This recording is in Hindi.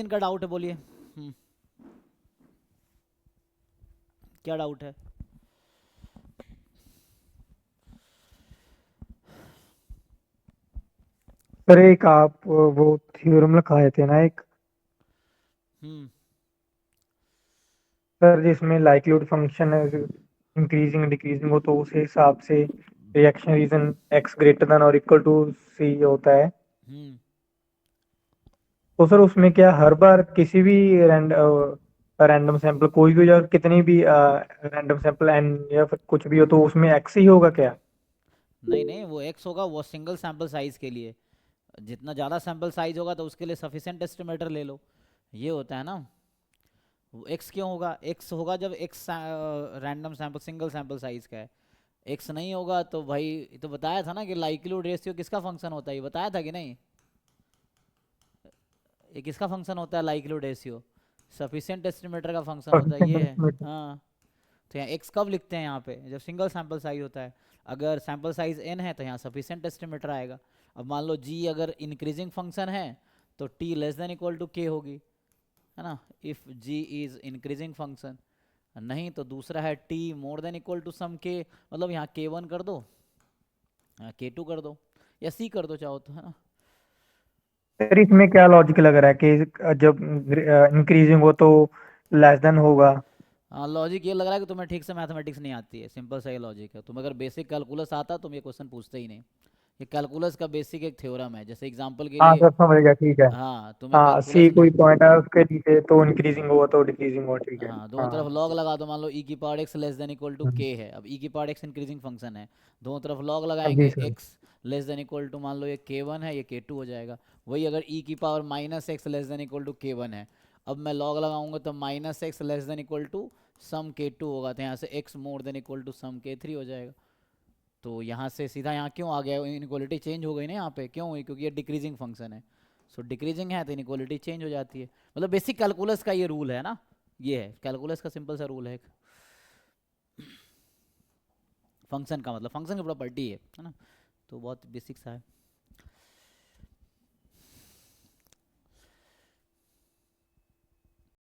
किनका डाउट है बोलिए। क्या डाउट है? सर एक आप वो थ्योरम लिखाए थे ना एक, हम्म। सर जिसमें लाइक्लीहुड फंक्शन है इंक्रीजिंग डिक्रीजिंग हो तो उस हिसाब से rejection region X greater than और इक्वल टू सी होता है। हम्म। तो सर उसमें क्या हर बार किसी भी रैंडम सैंपल कोई भी और कितनी भी रैंडम सैंपल एन या फिर कुछ भी हो तो उसमें एक्स ही होगा क्या? नहीं नहीं, वो एक्स होगा वो सिंगल सैंपल साइज के लिए। जितना ज़्यादा सैंपल साइज होगा तो उसके लिए सफिशेंट एस्टिमेटर ले लो। ये होता है ना। वो एक्स क्यों होगा? एक्स होगा जब x random sample single sample size का है। एक्स नहीं होगा तो भाई, ये तो बताया था ना कि लाइक्लीहुड रेशियो किसका फंक्शन होता है, ये बताया था कि नहीं? ये किसका फंक्शन होता है लाइक्लीहुड रेशियो? सफिशिएंट एस्टिमेटर का फंक्शन होता है, ये है। हाँ। तो यहाँ एक्स कब लिखते हैं यहाँ पे? जब सिंगल सैंपल साइज होता है। अगर सैंपल साइज एन है तो यहाँ सफिशिएंट एस्टिमेटर आएगा। अब मान लो जी अगर इंक्रीजिंग फंक्शन है तो t less than equal to k होगी, है ना? If g is increasing function. नहीं तो दूसरा है t more than equal to some k, मतलब यहाँ के वन कर दो, के टू कर दो, या सी कर दो चाहो तो, है ना? सर इसमें क्या लॉजिक लग रहा है कि जब इंक्रीजिंग हो तो लेस देन होगा? हाँ, लॉजिक ये लग रहा है कि तुम्हें ठीक से मैथमेटिक्स नहीं आती है। सिंपल सा ये लॉजिक है। तुम अगर बेसिक कैलकुलस आता तुम ये क्वेश्चन पूछते ही नहीं। ये कैलकुलस का बेसिक एक थ्योरम है, जैसे एग्जांपल के हाँ लिए। सर समझ गया, ठीक है। हाँ, तुम्हें हाँ सी कैलकुलस नहीं। कोई पॉइंट है उसके नीचे तो इंक्रीजिंग हुआ तो डिक्रीजिंग हुआ, ठीक है। हाँ, दोनों हाँ तरफ समझ लॉग गया। लगा दो। मान लो ई की power x less than equal to hmm, k है। अब ई की पावर एक्स इंक्रीजिंग फंक्शन है। दोनों तरफ लॉग जी लगाएंगे। Sir. X less than equal to, मान लो ये के वन है, ये के टू हो जाएगा। वही अगर ई की power minus x less than equal to k one है, अब मैं लॉग लगाऊंगा तो minus x less than equal to some k two होगा। तो यहाँ से x more than equal to some k three हो जाएगा। तो यहाँ से सीधा यहाँ क्यों आ गया? इनक्वालिटी चेंज हो गई ना यहाँ पे। क्यों हुई? क्योंकि ये डिक्रीजिंग फंक्शन है। सो डिक्रीजिंग है तो इनक्वालिटी चेंज हो जाती है। मतलब बेसिक कैलकुलस का ये रूल है ना। ये है कैलकुलस का सिंपल सा रूल है। फंक्शन का मतलब फंक्शन की प्रॉपर्टी है ना। तो बहुत बेसिक सा है।